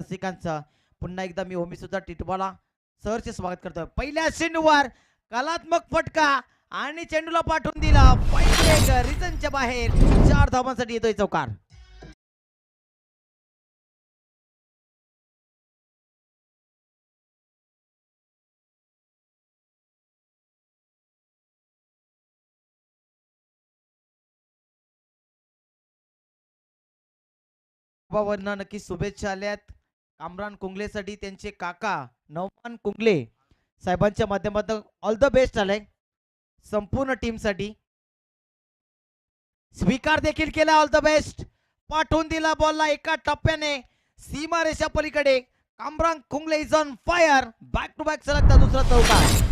रसिकांचं पुन्हा एकदा मी ओमी सुद्धा टिटवाला सहर्ष स्वागत करतो. पहिल्या चेंडूवर कलात्मक फटका आणि चेंडूला पाठवून दिला. पहिले रिझनच्या बाहेर 4 धावांसाठी येतोय चौकार. वरनं नक्की शुभेच्छा आल्यात कामरान कुंगलेसाठी. त्यांचे काका नवमान कुंगले साहेबांच्या माध्यमातून ऑल द बेस्ट आलंय संपूर्ण टीम साठी. स्वीकार देखील केला. All the best. पाठवून दिला बॉलला एका टप्प्याने सीमारेषा पलीकडे. Kamran Kungle is on fire. Back to back सलगता दुसरा चौकार.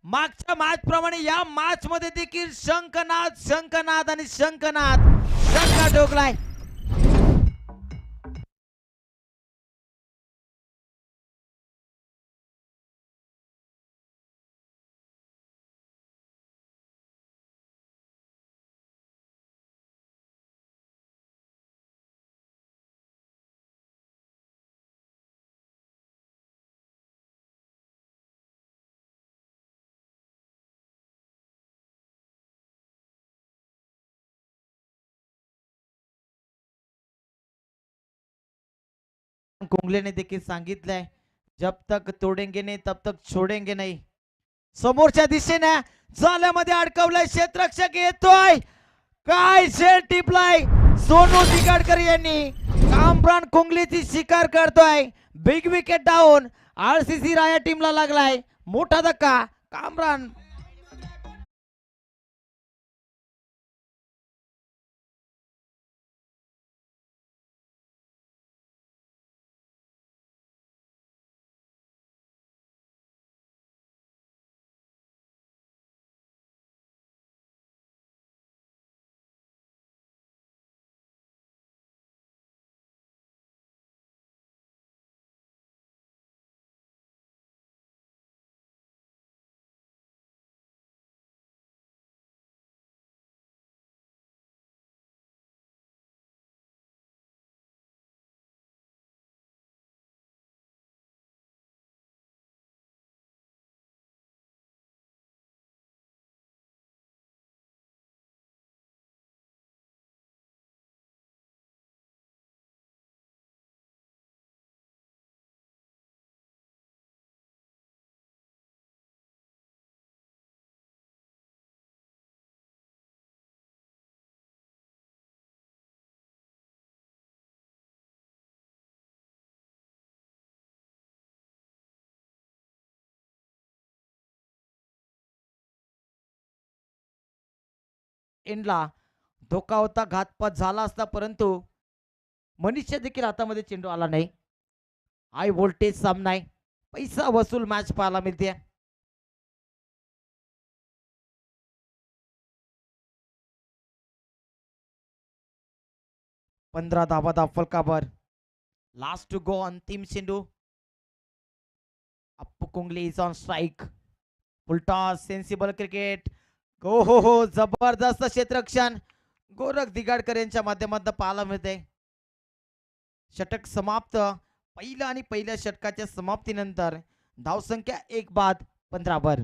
मागच्या मॅच प्रमाणे या मॅच मध्ये देखील शंखनाद शंखनाद आणि शंखनाद शंका ठोकलाय. कुंगलेने देखील सांगितलंय जब तक तोडेंगे नाही तब तक छोडेंगे नाही. समोरच्या दिशेने जाल्यामध्ये अडकवलाय क्षेत्ररक्षक येतोय. काय शेल टिपलाय सोनू दिगाडकर यांनी. कामरान कुंगलेची शिकार करतोय. Big wicket down. आरसीसी राया टीमला लागलाय मोठा धक्का. कामरान एंडला धोका होता. घातपात झाला असता परंतु मनीषच्या देखील हातामध्ये चेंडू आला नाही. हाय व्होल्टेज सामना आहे. पैसा वसूल मॅच पाहायला मिळते. 15 धावा दाखल काबर. लास्ट टू गो अंतिम चेंडू. Appu Kungle is on strike. Full toss sensible cricket. हो जबरदस्त क्षेत्ररक्षण गोरख दिगाडकर यांच्या माध्यमातून पाहायला मिळते. षटक समाप्त. पहिल्या षटकाच्या समाप्तीनंतर धावसंख्या 1 बाद 15 वर.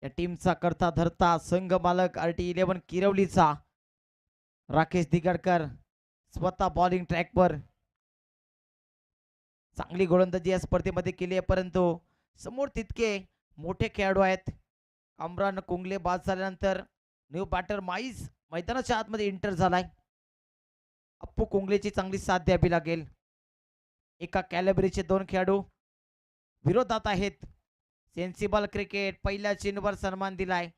या टीमचा करता धरता संघ मालक RT11 किरवलीचा राकेश दिगडकर स्वतः बॉलिंग ट्रॅकवर चांगली गोलंदाजी या स्पर्धेमध्ये केली आहे, परंतु समोर तितके मोठे खेळाडू आहेत. कामरान कुंगले बाद झाल्यानंतर न्यू बॅटर माईज मैदानाच्या आतमध्ये इंटर झालाय. अप्पू कुंगलेची चांगली साथ द्यावी लागेल. एका कॅलिबरीचे दोन खेळाडू विरोधात आहेत. सेन्सिबल क्रिकेट पहिल्या चेंडूवर सन्मान दिलाय.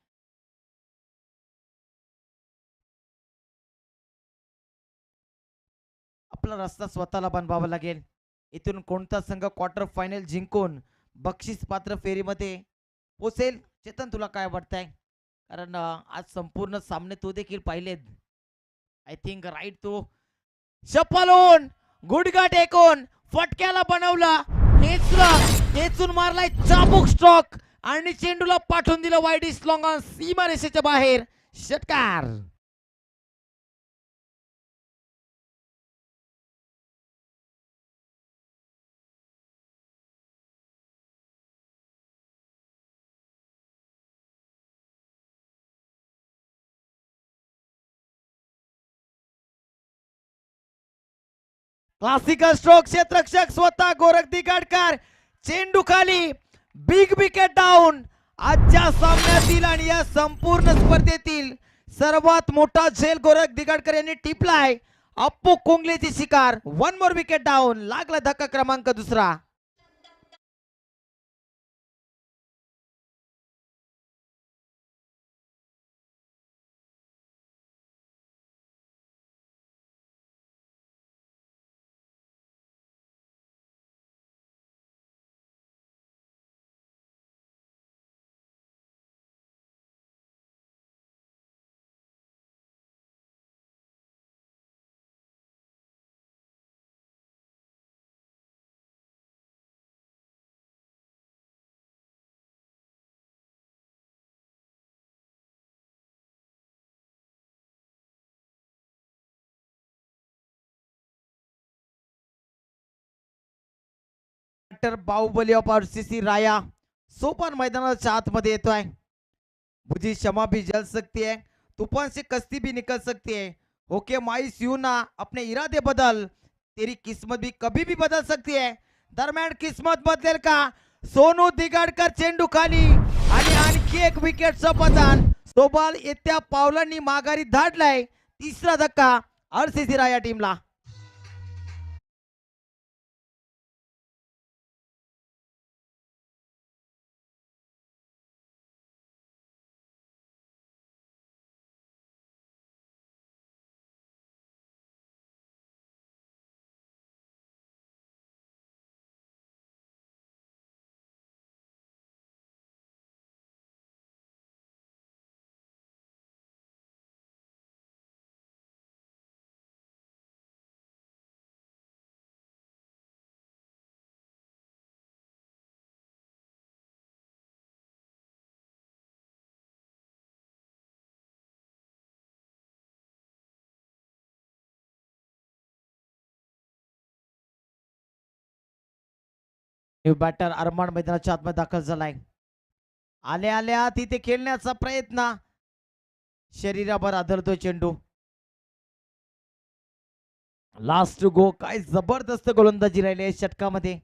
आपला रस्ता स्वतःला बनवावा लागेल. इथून कोणता संघ क्वार्टर फायनल जिंकून बक्षीस पात्र फेरीमध्ये पोचेल? चेतन, तुला काय वाटतंय? कारण आज संपूर्ण सामने तू देखील पाहिलेत. आय थिंक राईट तू शपलून गुडघा टेकून फटक्याला बनवला, खेचून मारलाय चाबूक स्ट्रोक आणि चेंडूला पाठवून दिलं वाईड इस लॉंग ऑन सीमारेषेच्या बाहेर. षटकार. Classical stroke. क्षेत्ररक्षक स्वतः गोरख दिगाडकर. चेंडू खाली. Big wicket down. आजच्या सामन्यातील आणि या संपूर्ण स्पर्धेतील सर्वात मोठा झेल गोरख दिगाडकर यांनी टिपलाय. अप्पू कुंगलेची शिकार. One more wicket down. लागला धक्का क्रमांक दुसरा. बाहुबली ऑफ RCC राया सोपान मैदानाच्या आतमध्ये येतोय. बुझी क्षमा भी जल सकती है, तूफान से कश्ती भी निकल सकती है. ओके माइस यू ना अपने इरादे बदल, तेरी किस्मत भी कभी भी बदल सकती है. दरम्यान किस्मत बदलेल का? सोनू दिगाडकर चेंडू खाली आणि आणखी एक विकेटचं पतन. सोबाल येत्या पावलांनी माघारी धाडलाय. तिसरा धक्का RCC राया टीमला. न्यू बॅटर अरमान मैदानाच्या आतमध्ये दाखल झालाय. आल्या आल्या तिथे खेळण्याचा प्रयत्न, शरीरावर आदळतोय चेंडू. लास्ट गो. काय जबरदस्त गोलंदाजी राहिली आहे षटकामध्ये.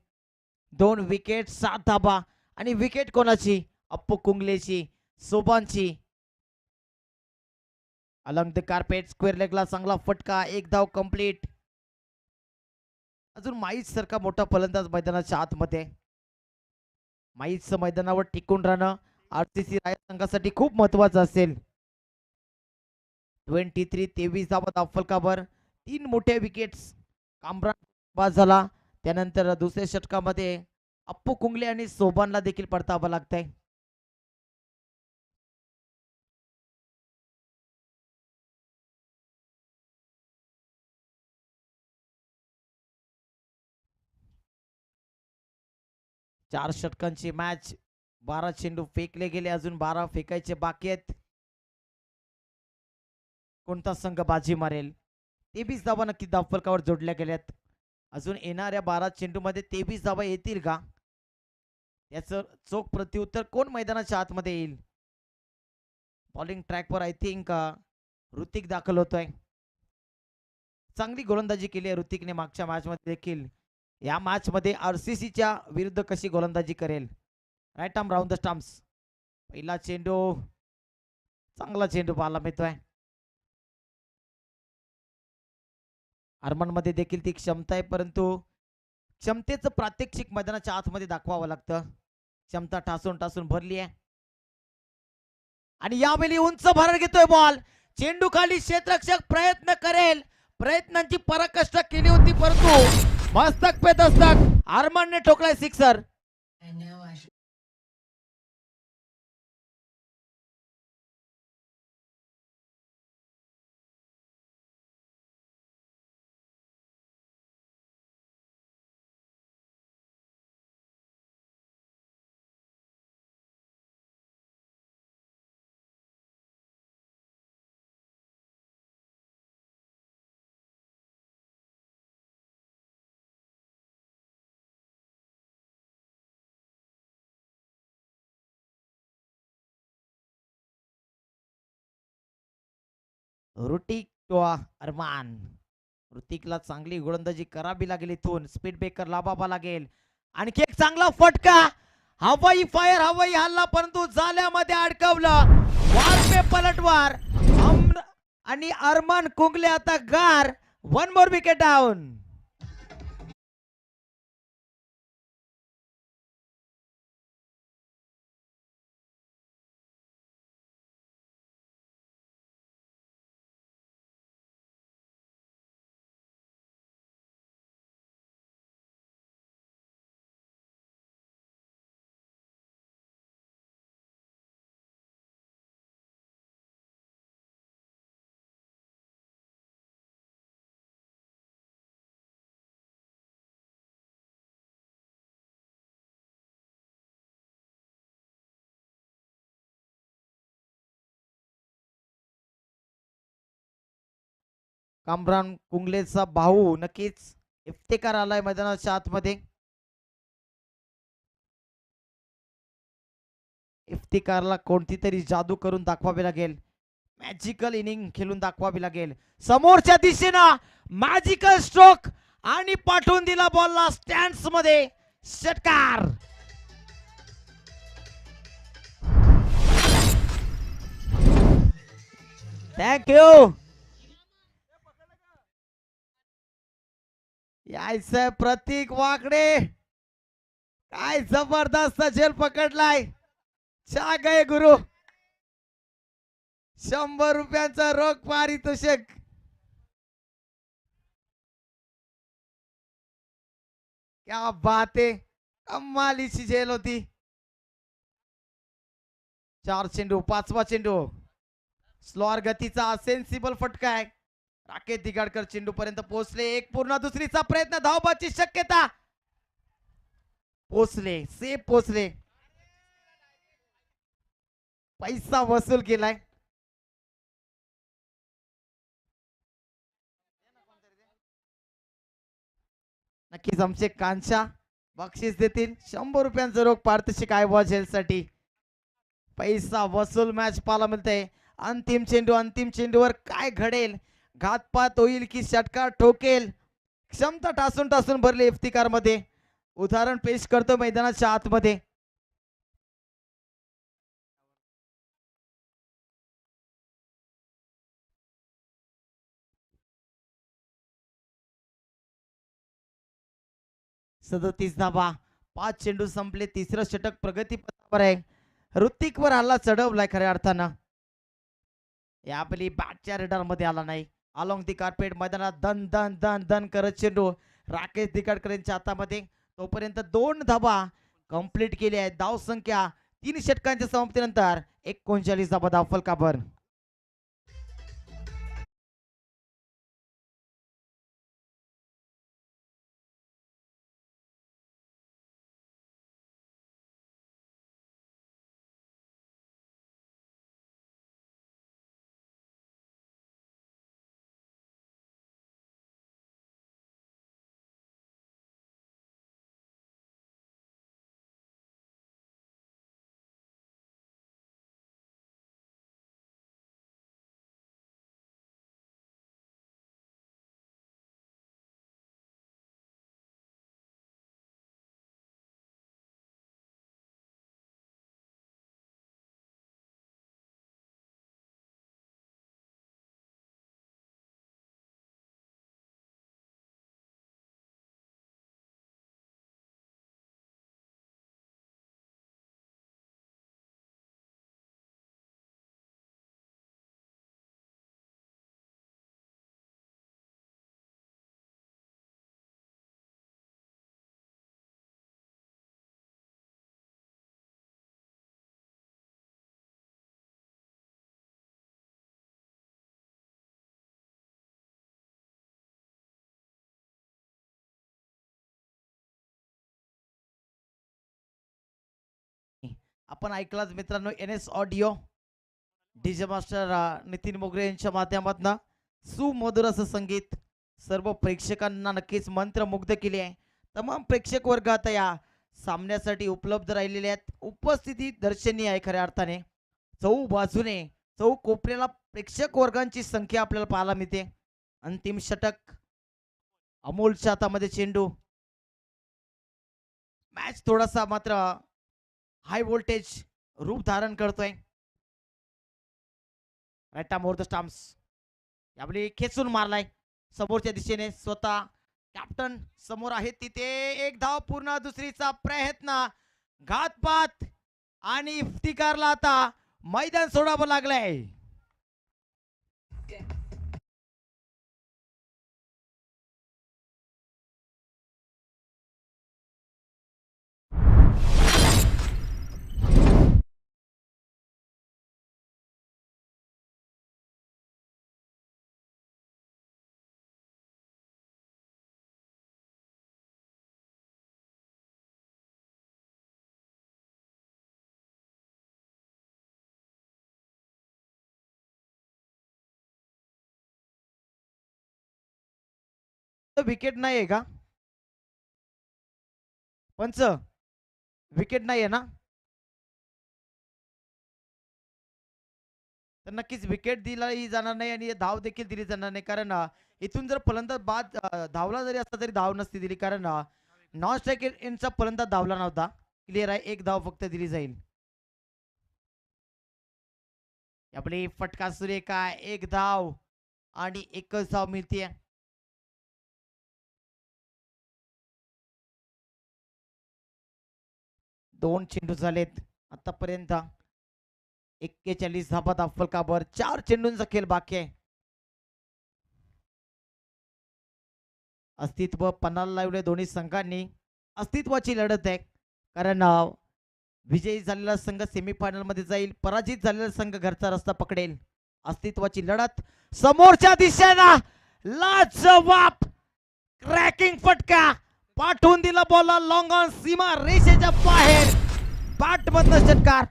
2 विकेट 7 धाबा आणि विकेट कोणाची? अप्पू कुंगलेची, सोबानची. अलॉंग द कार्पेट स्क्वेअर लेगला चांगला फटका. 1 धाव कंप्लीट. अजून माईच सारखा मोठा फलंदाज मैदानाच्या आतमध्ये. माईच मैदानावर टिकून राहणं RCC राया संघासाठी खूप महत्वाचं असेल. 23 धावा धावफलकावर 3 मोठ्या विकेट्स. कामरान बाद झाला. त्यानंतर दुसऱ्या षटकामध्ये अप्पू कुंगले आणि सोबानला देखील परतावं लागतंय. चार षटकांची मॅच. 12 चेंडू फेकले गेले, अजून 12 फेकायचे बाकी आहेत. कोणता संघ बाजी मारेल? 23 धावा नक्की धावफलकावर जोडल्या गेल्यात. अजून येणाऱ्या 12 चेंडूमध्ये 23 धावा येतील का? याचं चोख प्रत्युत्तर कोण मैदानाच्या आतमध्ये येईल? बॉलिंग ट्रॅकवर आय थिंक ऋतिक दाखल होतोय. चांगली गोलंदाजी केली आहे ऋतिकने मागच्या मॅच मध्ये देखील. या मॅच मध्ये आरसीसीच्या विरुद्ध कशी गोलंदाजी करेल. Right arm round the stumps. पहिला चेंडू, चांगला चेंडू पाहायला मिळतोय. अरमान मध्ये देखील ती क्षमता आहे, परंतु क्षमतेचं प्रात्यक्षिक मैदानाच्या आतमध्ये दाखवावं लागतं. क्षमता ठासून ठासून भरली आहे आणि यावेळी उंच भरार घेतोय बॉल. चेंडू खाली, क्षेत्ररक्षक प्रयत्न करेल, प्रयत्नांची पराकाष्ठा केली होती, परंतु मस्तक पे दस्तक, अरमानने ठोकलाय सिक्सर. ऋतिक टोआ अरमान. ऋतिकला चांगली गोलंदाजी करावी लागेल, इथून स्पीड ब्रेकर लावावा लागेल. आणखी एक चांगला फटका, हवाई फायर, हवाई हल्ला, परंतु जाल्यामध्ये अडकवलं. वार पे पलटवार आणि अरमान कुंगले आता गार. One more wicket down. Kamran कुंगलेचा भाऊ नक्कीच इफ्तिकार आलाय मैदानाच्या आतमध्ये. इफ्तिकारला कोणती तरी जादू करून दाखवावी लागेल, मॅजिकल इनिंग खेळून दाखवावी लागेल. समोरच्या दिशेनं मॅजिकल स्ट्रोक आणि पाठवून दिला बॉलला स्टँड्स मध्ये. षटकार. थँक्यू. यायचं प्रतीक वाकडे, काय जबरदस्त झेल पकडलाय. चा गए गुरु. 100 रुपयांचा रोख पारितोषिक. क्या बात आहे, कमालीची झेल होती. 4 चेंडू, 5वा चेंडू. स्लोअर गतीचा सेन्सिबल फटका आहे. राकेश दिगाडकर चेंडू पर्यंत पोहोचले. एक पूर्ण दुसरीचा प्रयत्न, धावबाची शक्यता. पोहोचले, सेफ पोहोचले. पैसा वसूल केलाय. नक्कीच आमचे कांचा बक्षीस देतील. 100 रुपयांचं रोख पारितोषिक आहे व झेलसाठी. पैसा वसूल मॅच पाहायला मिळते. अंतिम चेंडू, अंतिम चेंडूवर काय घडेल, घातपात होईल की षटकार ठोकेल. क्षमता टासून टासून भरली इफ्तिकार मध्ये. उदाहरण पेश करतो मैदानाच्या आतमध्ये. सदतीस धाबा, 5 चेंडू संपले. तिसरं षटक प्रगतीपथावर आहे. ऋतिकवर हल्ला चढवलाय खऱ्या अर्थानं. यावेळी बॅटच्या रेडर मध्ये आला नाही. अलॉंग दी कार्पेट मैदानात दन दन दन दन करत चेंडू राकेश दिगाडकर यांच्या हातामध्ये. तोपर्यंत 2 धाबा कंप्लीट केली आहे. धाव संख्या 3 षटकांच्या समाप्तीनंतर 39 धाबा धाव फलकावर. आपण ऐकलाच मित्रांनो NS audio DJ master Nitin मोगरे यांच्या माध्यमातून सुमधुर असं संगीत सर्व प्रेक्षकांना नक्कीच मंत्रमुग्ध केले आहे. तमाम प्रेक्षक वर्ग आता या सामन्यासाठी उपलब्ध राहिलेले आहेत. उपस्थिती दर्शनीय आहे खऱ्या अर्थाने. चौ बाजूने चौ कोपऱ्याला प्रेक्षक वर्गांची संख्या आपल्याला पाहायला मिळते. अंतिम षटक अमोलच्या हातामध्ये चेंडू. मॅच थोडासा मात्र हाय व्होल्टेज रूप धारण करतोय. राईट मोर द स्टम्प्स यावेळी खेचून मारलाय समोरच्या दिशेने. स्वतः कॅप्टन समोर आहेत तिथे एक धाव पूर्ण. दुसरीचा प्रयत्न घातपात आणि इफ्तिकारला आता मैदान सोडावं लागलंय. विकेट नाहीये का पंच? विकेट नाहीये ना? तर नक्कीच विकेट दिली जाणार नाही आणि धाव देखील दिली जाणार नाही. कारण इथून जर फलंदाज बाद धावला जरी असता तरी धाव नसती दिली. कारण नॉन स्ट्राईक यांचा फलंदाज धावला नव्हता. क्लिअर आहे. एक धाव फक्त दिली जाईल. आपली फटका सुरेखा एक धाव आणि एकच धाव मिळते. दोन चेंडू झालेत आतापर्यंत. 41 धाबात फलकावर 4 चेंडूंचा खेळ बाकी आहे. अस्तित्व पणाला लावले दोन्ही संघांनी. अस्तित्वाची लढत आहे. कारण विजयी झालेला संघ सेमीफायनल मध्ये जाईल. पराजित झालेला संघ घरचा रस्ता पकडेल. अस्तित्वाची लढत. समोरच्या दिशेला लाजवाब क्रॅकिंग फटका पाठवून दिला. बॉलला लॉंग ऑन सीमा रेषेच्या बाहेर. बॅट मधनं षटकार.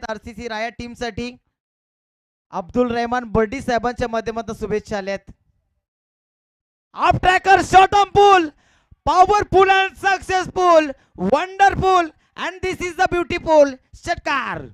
RCC राया टीम साठी अब्दुल रहमान बर्डी साहेबांच्या माध्यमातून शुभेच्छा आल्यात. Off tracker shot on pull powerful and successful wonderful and this is the beautiful षटकार.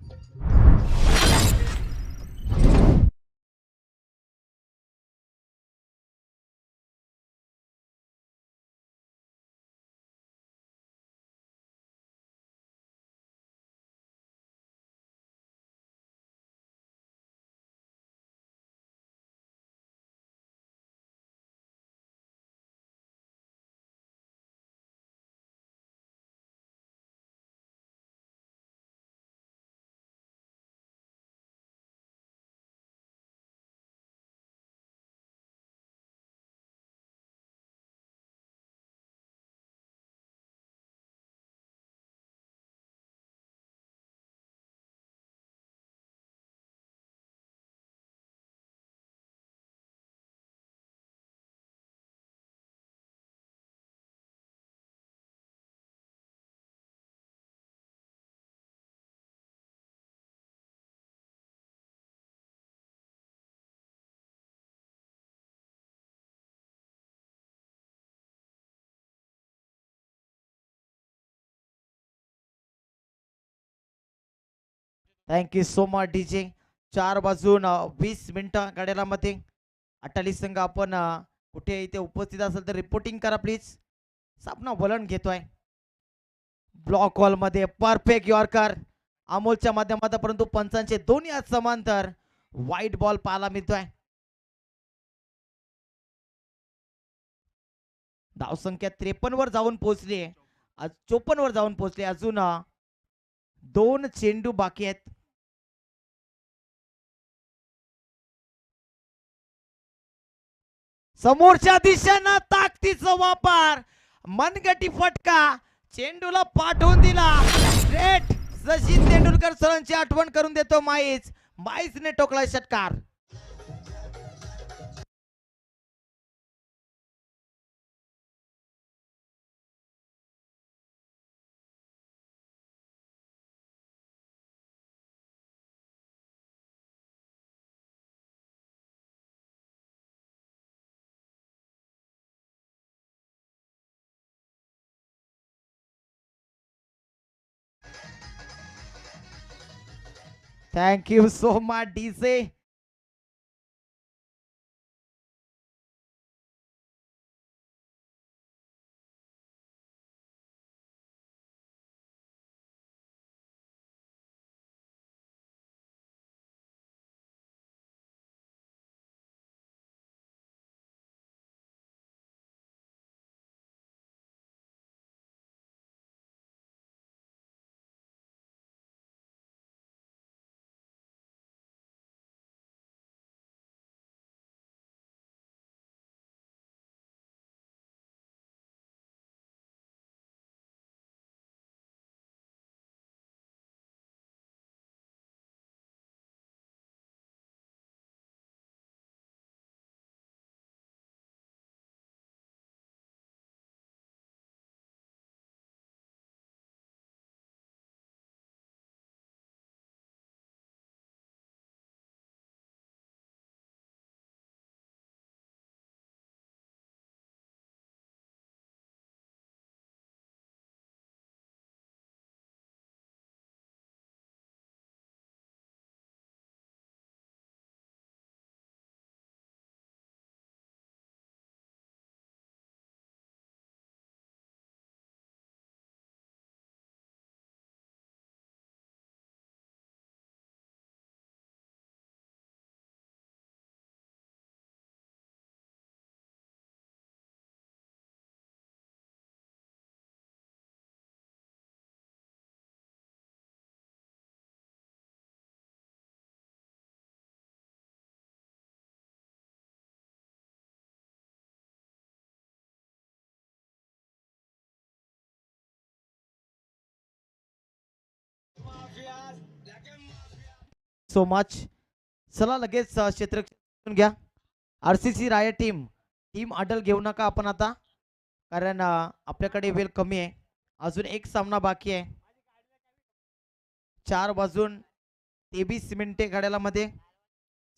Thank you so much DJ. 4 वाजून 20 मिनिटं गाड्याला मध्ये 48 संघ आपण कुठे इथे उपस्थित असेल तर रिपोर्टिंग करा प्लीज. सामना वलण घेतोय. ब्लॉक हॉल मध्ये परफेक्ट यॉर्कर अमोलच्या माध्यमातून. परंतु पंचांचे दोन्ही हात समांतर वाईट बॉल पाहायला मिळतोय. धावसंख्या 53 वर जाऊन पोहोचली. 54 वर जाऊन पोहोचली. अजून 2 चेंडू बाकी आहेत. समोरच्या दिशेनं ताकदीचा वापर, मनगटी फटका, चेंडूला पाठवून दिला स्ट्रेट. सचिन तेंडुलकर सरांची आठवण करून देतो माईचने टोकला षटकार. Thank you so much DJ. So much. चला लगेच क्षेत्र घ्या. आरसीसी राय टीम अडल घेऊ नका आपण आता, कारण आपल्याकडे वेळ कमी आहे. अजून एक सामना बाकी आहे. 4:23 घड्याला मध्ये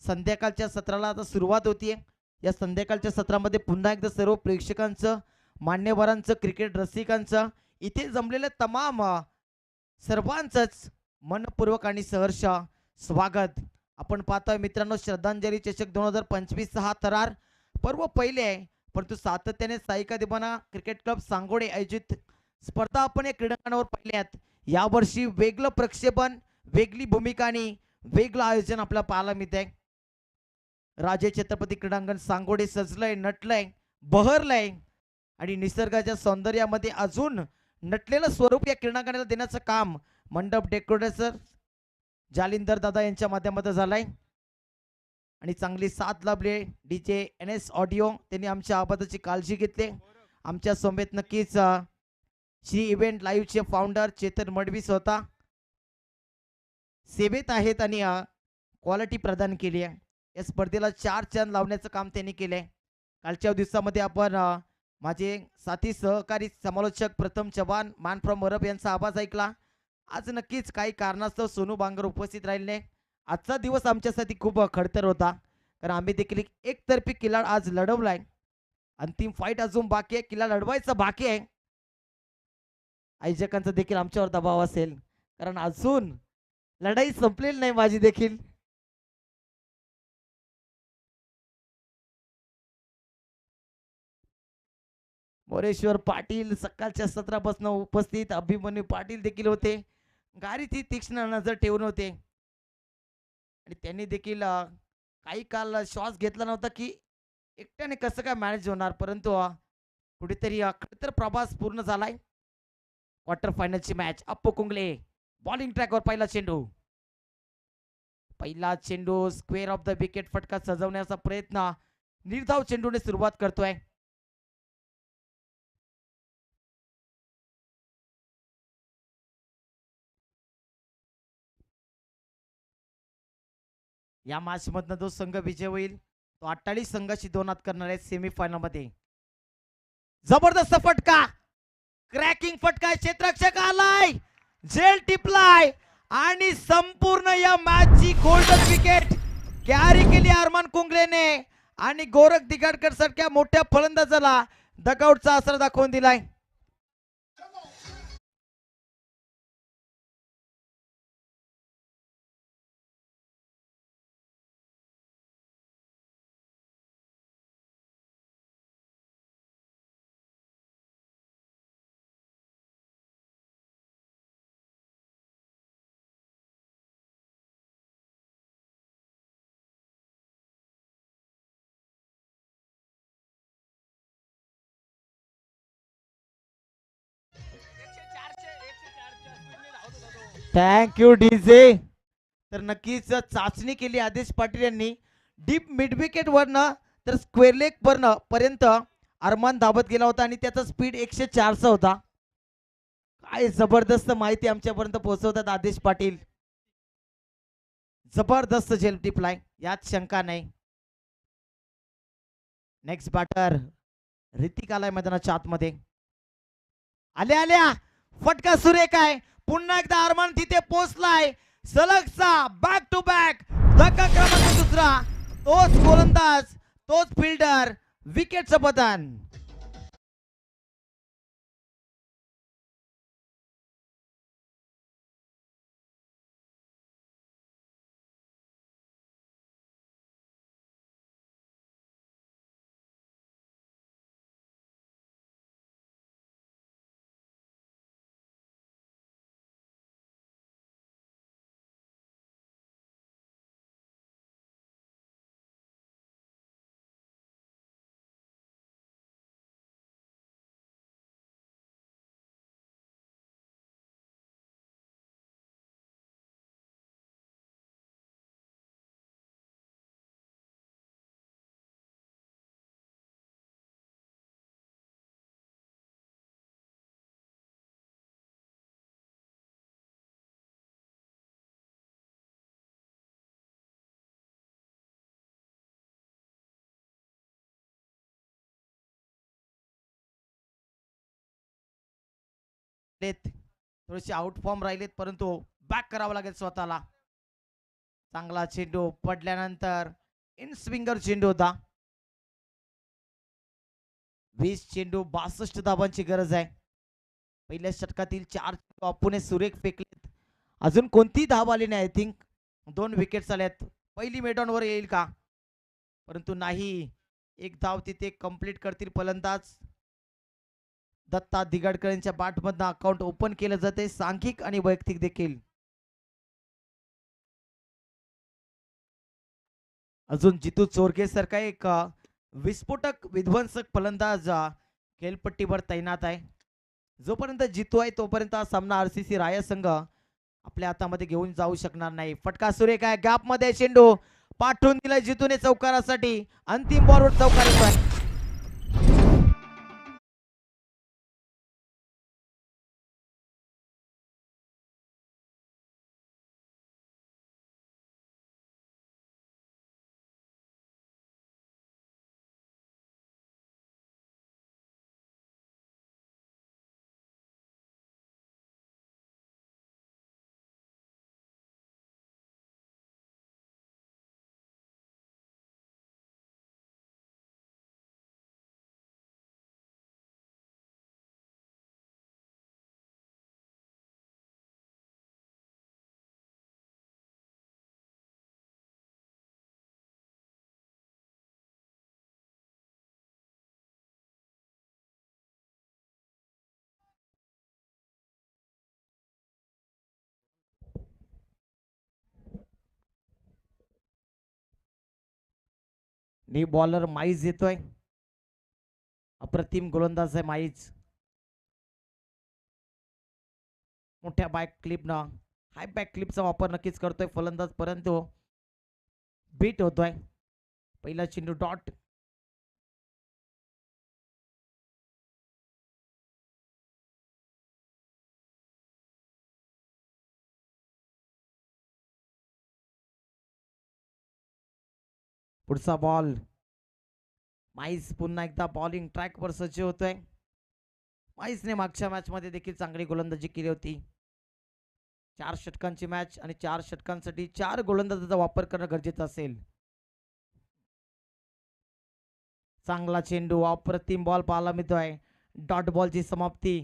संध्याकाळच्या सत्राला आता सुरुवात होतीये. या संध्याकाळच्या सत्रामध्ये पुन्हा एकदा सर्व प्रेक्षकांचं, मान्यवरांचं, क्रिकेट रसिकांचं, इथे जमलेल्या तमाम सर्वांचंच मनपूर्वक आणि सहर्ष स्वागत. आपण पाहतोय मित्रांनो, श्रद्धांजली चषक 2025 हा थरार पर्व पहिले आहे, परंतु सातत्याने साईका दिबाना क्रिकेट क्लब सांगोडे आयोजित स्पर्धा आपण या क्रीडांगणावर पाहिल्यात. यावर्षी वेगळं प्रक्षेपण, वेगळी भूमिका आणि वेगळं आयोजन आपल्याला पाहायला मिळतंय. राजे छत्रपती क्रीडांगण सांगोडे सजलंय, नटलंय, बहरलंय आणि निसर्गाच्या सौंदर्यामध्ये अजून नटलेलं स्वरूप या क्रीडांगणाला देण्याचं काम मंडप डेकोरेटर जालिंदर दादा यांच्या माध्यमातून झालाय. आणि चांगली साथ लाभली डीजे NS ऑडिओ, त्यांनी आमच्या आबादाची काळजी घेतली. आमच्या सोबत नक्कीच श्री इव्हेंट लाईव्हचे फाउंडर चेतन मडवी स्वतः सेवेत आहेत आणि क्वालिटी प्रदान केली आहे. या स्पर्धेला 4 चांद लावण्याचं काम त्यांनी केलंय. कालच्या दिवसामध्ये आपण माझे साथी सहकारी समालोचक प्रथम चव्हाण मान फ्रॉम अरब यांचा आवाज ऐकला. आज नक्कीच काही कारणास्तव सोनू बांगर उपस्थित राहिले. आजचा दिवस आमच्यासाठी खूप खडतर होता, कारण आम्ही देखील एकतर्फी किल्ला आज लढवलाय. अंतिम फाईट अजून बाकी आहे, किल्ला लढवायचा बाकी आहे. आयोजकांचा देखील आमच्यावर दबाव असेल, कारण अजून लढाई संपलेली नाही माझी देखील. मोरेश्वर पाटील सकाळच्या सत्रापासून उपस्थित, अभिमन्यू पाटील देखील होते. गाडीची तीक्ष्ण नजर ठेवून होते आणि त्यांनी देखील काही काल श्वास घेतला नव्हता की एकट्याने कसं काय मॅनेज होणार, परंतु कुठेतरी खडतर प्रवास पूर्ण झालाय. क्वार्टर फायनलची मॅच. अप्पू कुंगले बॉलिंग ट्रॅकवर पहिला चेंडू स्क्वेअर ऑफ द विकेट फटका सजवण्याचा प्रयत्न. निर्धाव चेंडूने सुरुवात करतोय. या मॅच मधनं जो संघ विजय होईल तो 48 संघाची 2 हात करणार आहे सेमीफायनल मध्ये. जबरदस्त फटका, क्रॅकिंग फटका, क्षेत्ररक्षक आलाय, झेल टिपलाय आणि संपूर्ण या मॅचची गोल्डन विकेट कॅरी केली अरमान कुंगलेने आणि गोरख दिगाडकर सारख्या मोठ्या फलंदाजाला डगआउटचा आसरा दाखवून दिलाय. Thank you DJ. तर नक्कीच चाचणी केली आदेश पाटील यांनी. डीप मिड विकेट वरनं तर स्क्वेअर लेग वरनं पर्यंत अरमान धावत गेला होता आणि त्याचा स्पीड 104 चा होता. काय जबरदस्त माहिती आमच्यापर्यंत पोहोचवतात आदेश पाटील. जबरदस्त झेल टिपलाय, यात शंका नाही. नेक्स्ट बॅटर ऋतिक आलाय मैदानाच्या आतमध्ये. आल्या आल्या फटका सुरेख आहे. पुन्हा एकदा अरमान तिथे पोहोचलाय. सलगचा बॅक टू बॅक धक्का क्रमांक दुसरा. तोच गोलंदाज, तोच फिल्डर, विकेटचं बदन. थोडेसे आउट फॉर्म राहिलेत परंतु बॅक करावं लागेल स्वतःला. चांगला चेंडू पडल्यानंतर इन स्विंगर चेंडू होता. 20 चेंडू 62 धावांची गरज आहे. पहिल्या षटकातील 4 बापूने सुरेख फेकलेत. अजून कोणती धाव आली नाही. आय थिंक 2 विकेट्स आल्यात. पहिली मेडॉन वर येईल का, परंतु नाही. एक धाव तिथे कंप्लीट करतील फलंदाज. दत्ता दिगाडकर यांच्या बॅटमधनं अकाउंट ओपन केलं जाते, सांघिक आणि वैयक्तिक देखील. अजून जितू चोरगे सारखा एक विस्फोटक विध्वंसक फलंदाज खेळपट्टीवर तैनात आहे. जोपर्यंत जितू आहे तोपर्यंत हा सामना आरसीसी राया संघ आपल्या हातामध्ये घेऊन जाऊ शकणार नाही. फटका सुरेख आहे, गॅप मध्ये चेंडू पाठवून दिलाय जितूने चौकारासाठी. अंतिम बॉलवर चौकार येतोय. नी बॉलर माईज येतोय. अप्रतिम गोलंदाज आहे माईज. मोठ्या बॅक क्लिपनं हाय बॅक क्लिपचा वापर नक्कीच करतोय फलंदाज, परंतु बीट होतोय. पहिला चेंडू डॉट पुढचा बॉल. माईस पुन्हा एकदा बॉलिंग ट्रॅक वर सज्ज होतोय. माईसने मागच्या मॅच मध्ये देखील चांगली गोलंदाजी केली होती. 4 षटकांची मॅच आणि 4 षटकांसाठी 4 गोलंदाजांचा वापर करणं गरजेचं असेल. चांगला चेंडू, अप्रतिम बॉल पाहायला मिळतोय. डॉट बॉलची समाप्ती.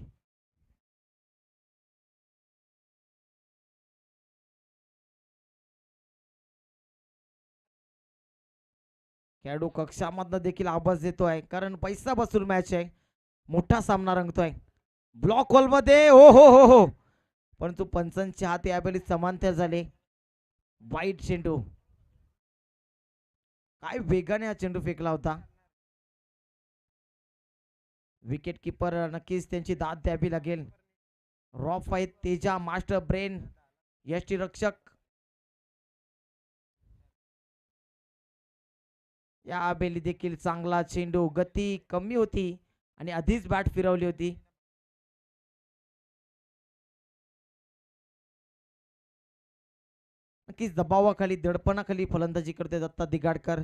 खेळाडू कक्षामधनं देखील आवाज देतोय कारण पैसा बसून मॅच आहे. मोठा सामना रंगतोय. ब्लॉक होल मध्ये हो हो हो हो, परंतु पंचांचे हात यावेळी समांतर झाले. वाईट चेंडू. काय वेगाने हा चेंडू फेकला होता. विकेट किपर नक्कीच त्यांची दाद द्यावी लागेल. रॉफ आहेत तेजा, मास्टर ब्रेन, यष्टी रक्षक. या बेली देखील चांगला चेंडू. गती कमी होती आणि आधीच बॅट फिरवली होती. नक्कीच दबावाखाली, दडपणाखाली फलंदाजी करते दत्ता दिगाडकर.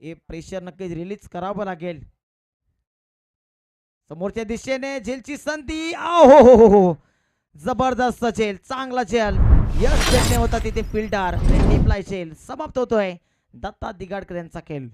हे प्रेशर नक्कीच रिलीज करावं लागेल. समोरच्या दिशेने झेलची संधी. हो हो हो हो, जबरदस्त झेल, चांगला झेल. यश भेटणे होता तिथे फिल्डर. टिपलाय झेल. समाप्त होतोय दत्ता दिगाडकर यांचा खेळ.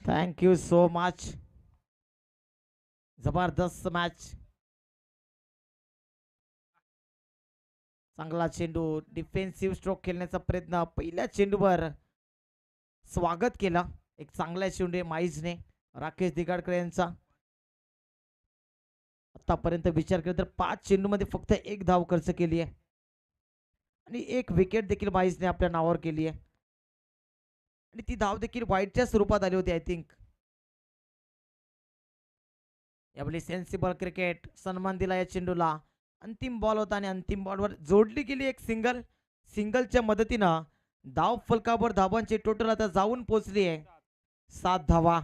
Thank you so much. जबरदस्त मॅच. चांगला चेंडू. डिफेन्सिव्ह स्ट्रोक खेळण्याचा प्रयत्न. पहिल्या चेंडूवर स्वागत केला एक चांगल्या चेंडू माईजने राकेश दिगाडकर यांचा. आतापर्यंत विचार केला तर 5 चेंडूमध्ये फक्त 1 धाव खर्च केली आहे आणि 1 विकेट देखील माईजने आपल्या नावावर केली आहे आणि ती धाव देखील वाईटच्या स्वरूपात आली होती. आय थिंक यावेळी सेन्सिबल क्रिकेट. सन्मान दिला या चेंडूला. अंतिम बॉल होता आणि अंतिम बॉलवर जोडली गेली एक सिंगल. सिंगलच्या मदतीनं धाव फलकावर धावांची टोटल आता जाऊन पोहोचली आहे 7 धावा.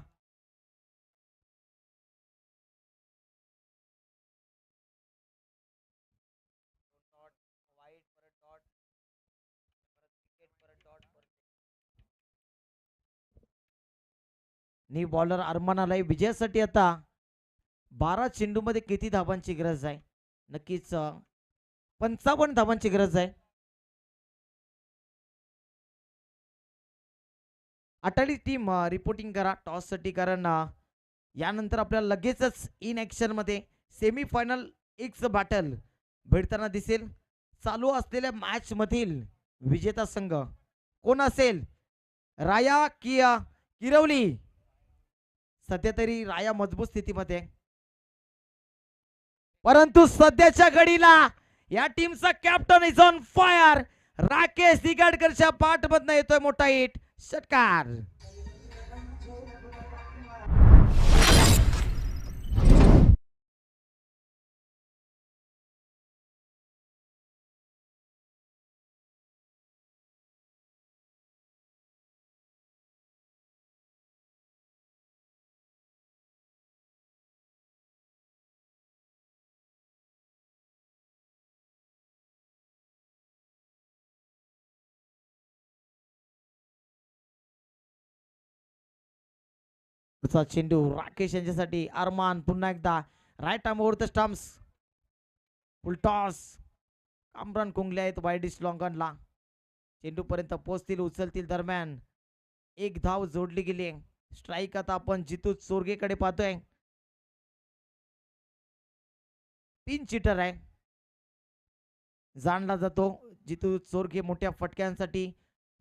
नी बॉलर अरमानाला विजयासाठी आता 12 चेंडूमध्ये किती धावांची गरज आहे. नक्कीच 55 धावांची गरज आहे. अटाली टीम रिपोर्टिंग करा टॉस साठी कारण यानंतर आपल्याला लगेचच इन ऍक्शन मध्ये सेमीफायनल एक्स बॅटल भेटताना दिसेल. चालू असलेल्या मॅच मधील विजेता संघ कोण असेल. राया की किरवली. सध्या तरी राया मजबूत स्थितीमध्ये, परंतु सध्याच्या घडीला या टीमचा captain is on fire. Rakesh दिगाडकरच्या पाठमधनं येतोय मोठा हिट. षटकार. चेंडू राकेश यांच्यासाठी. अरमान पुन्हा एकदा right arm over the stumps. Full toss. Kamran Kungle आहेत वाईडिश लॉंगनला. चेंडू पर्यंत पोहोचतील उचलतील दरम्यान 1 धाव जोडली गेली. स्ट्राईक आता आपण जितू चोरगेकडे पाहतोय. पिन चिटर आहे. जाणला जातो जितू चोरगे मोठ्या फटक्यांसाठी,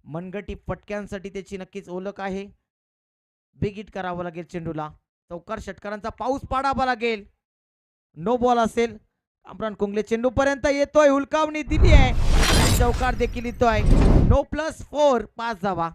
मनगटी फटक्यांसाठी त्याची नक्कीच ओळख आहे. बिग हिट करावं लागेल चेंडूला. चौकार षटकारांचा पाऊस पाडावा लागेल. नो बॉल असेल. कामरान कुंगले चेंडू पर्यंत येतोय, हुलकावणी दिली आहे, चौकार देखील येतोय. नो +4 5 धावा.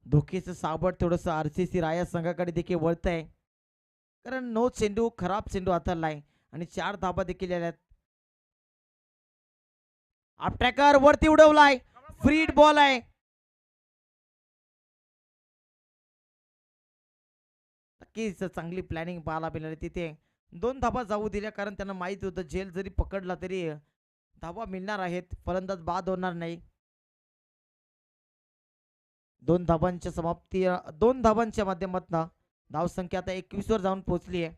धोकेचं साबट थोडंसं आरसीसी राया संघाकडे देखील वळत आहे, कारण नो चेंडू खराब चेंडू हाताळलाय आणि 4 धाबा देखील आल्यात. आपट्याकर वरती उडवलाय, फ्रीड बॉल आहे. नक्कीच चांगली प्लॅनिंग पाहायला मिळाली तिथे. 2 धाबा जाऊ दिल्या, कारण त्यांना माहित होतं जेल जरी पकडला तरी धाबा मिळणार आहेत, फलंदाज बाद होणार नाही. 2 धाबांच्या समाप्ती 2 धाबांच्या माध्यमातून धावसंख्या आता 21 वर जाऊन पोहोचली आहे.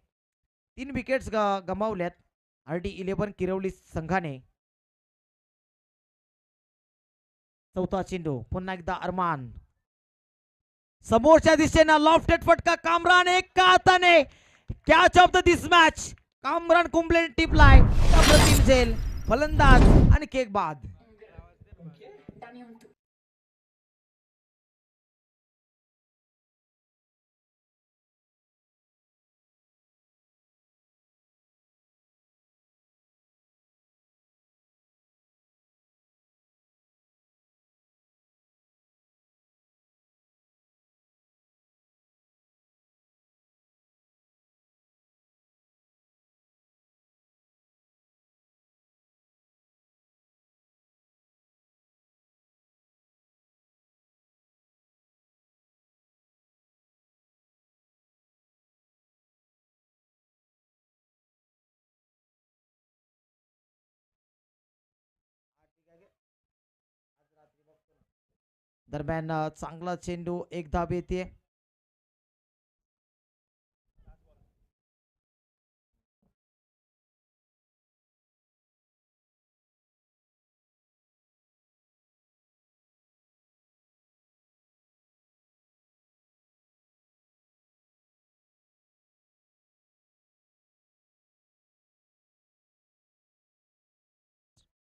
3 विकेट्स गमावल्यात RD11 किरवली संघाने. चौथा चेंडू पुन्हा एकदा अरमान समोरच्या दिशेनं लॉफ्टेड फटका. कामरान एका हाताने catch of the this match. Kamran Kumble टिपलाय, अप्रतिम झेल, फलंदाज आणि केक बाद. दरम्यान चांगला चेंडू, एक धाब येते.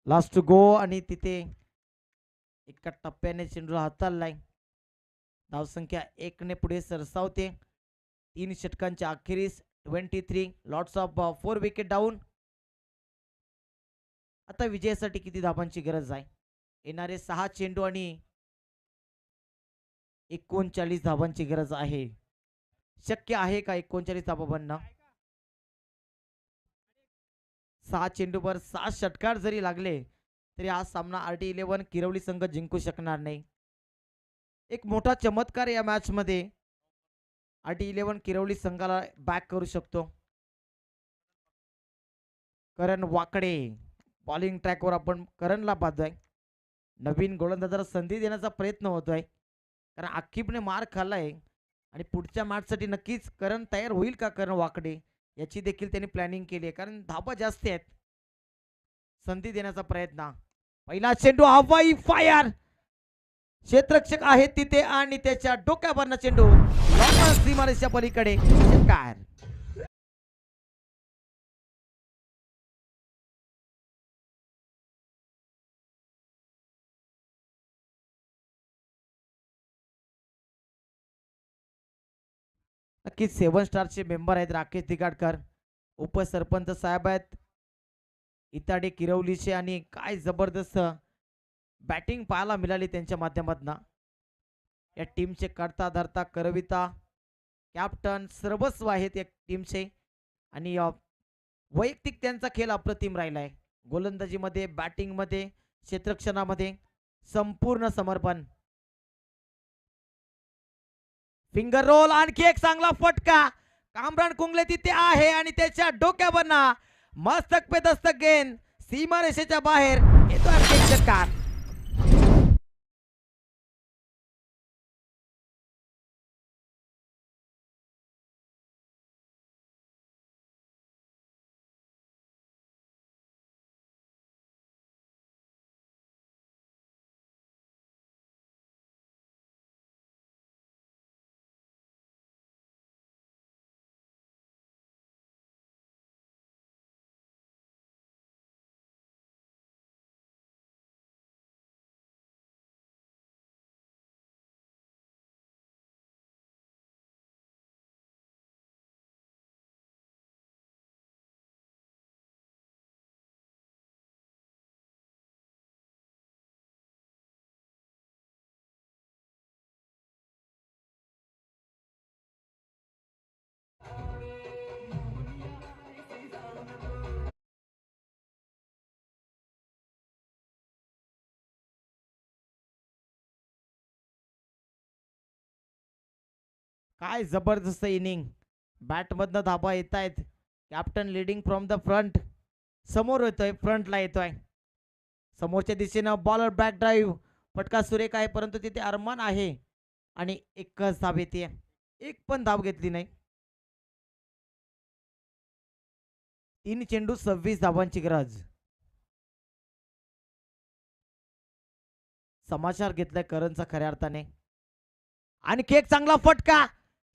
लास्ट गो आणि तिथे एका टप्प्याने चेंडूला हाताळलाय. धावसंख्या 1 ने पुढे सरसावते. 3 षटकांच्या अखेरीस 23 लॉट्स ऑफ 4 विकेट डाऊन. आता विजयासाठी किती धाबांची गरज आहे? येणारे 6 चेंडू आणि 39 धाबांची गरज आहे. शक्य आहे का 39 धाबा बनणं? 6 चेंडूवर 6 षटकार जरी लागले तरी हा सामना RD11 किरवली संघ जिंकू शकणार नाही. एक मोठा चमत्कार या मॅच मध्ये RD11 किरवली संघाला बॅक करू शकतो. करण वाकडे बॉलिंग ट्रॅकवर आपण करणला पाहतोय. नवीन गोलंदाजाला संधी देण्याचा प्रयत्न होतोय, कारण आखिबने मार खाल्लाय आणि पुढच्या मॅचसाठी नक्कीच करण तयार होईल का? करण वाकडे याची देखील त्यांनी प्लॅनिंग केली आहे, कारण धाबा जास्त आहेत. संधी देण्याचा प्रयत्न. पहिला चेंडू हवाई फायर. क्षेत्ररक्षक आहेत तिथे आणि त्याच्या डोक्यावरनं चेंडू सीमारेषेच्या पलीकडे षटकार. नक्कीच 7 स्टारचे मेंबर आहेत राकेश दिगाडकर, उपसरपंच साहेब आहेत इताडे किरवलीचे, आणि काय जबरदस्त बॅटिंग पाहायला मिळाली त्यांच्या माध्यमातून. या टीमचे करता धरता करविता कॅप्टन सर्वस्व आहेत या टीमचे, आणि वैयक्तिक त्यांचा खेळ अप्रतिम राहिलाय. गोलंदाजीमध्ये, बॅटिंगमध्ये, क्षेत्ररक्षणामध्ये संपूर्ण समर्पण. फिंगर रोल, आणखी एक चांगला फटका. कामरान कुंगले तिथे आहे आणि त्याच्या डोक्यावरना मस्तक पे दस्तक गेंद सीमारेषेच्या बाहेर येतो षटकार. काय जबरदस्त इनिंग, बॅट मधनं धाबा येत आहेत. Captain leading from the front, समोर येतोय, फ्रंटला येतोय. समोरच्या दिशेनं बॉलर बॅक ड्राईव्ह, फटका सुरेख आहे परंतु तिथे अरमान आहे आणि एकच धाब येते, एक पण धाब घेतली नाही. 3 चेंडू 26 धाबांची गरज. समाचार घेतलाय करणचा खऱ्या अर्थाने. आणि एक चांगला फटका,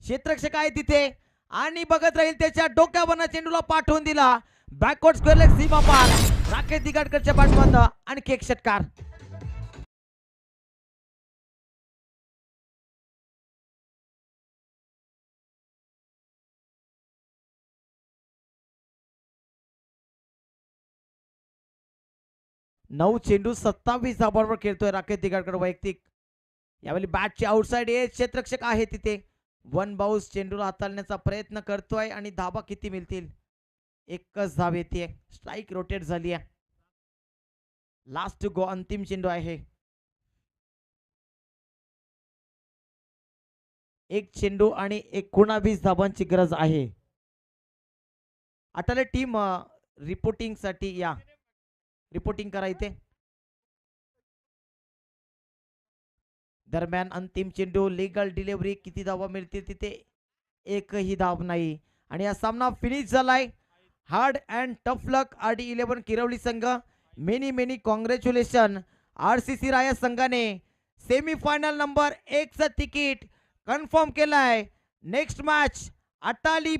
क्षेत्ररक्षक आहे तिथे आणि बघत राहील त्याच्या डोक्यावरनं चेंडूला पाठवून दिला. बॅकवर्ड स्क्वेअर लेग सीमा पार, राकेश दिगाडकरच्या बॅटमधनं आणि एक षटकार. नऊ चेंडू 27 धाबांवर खेळतोय राकेश दिगाडकर वैयक्तिक. यावेळी बॅटची आउटसाइड एज, क्षेत्ररक्षक आहे तिथे. वन बाउन्स चेंडूला हाताळण्याचा प्रयत्न करतोय आणि धाबा किती मिळतील, एकच धाब येते. स्ट्राईक रोटेट झाली आहे. लास्ट गो, अंतिम चेंडू आहे. एक चेंडू आणि 19 धाबांची गरज आहे. आटाले टीम रिपोर्टिंग साठी या, रिपोर्टिंग करा इथे. दरम्यान अंतिम चेंडू, लीगल डिलिव्हरी, किती धावा मिळतील तिथे, एकही धाव नाही आणि हा सामना फिनिश झालाय. Hard and tough luck RD11 किरवली संघ. Many many congratulation. RCC राया संघाने सेमीफायनल नंबर 1 चं तिकीट कन्फर्म केलाय. Next match Atali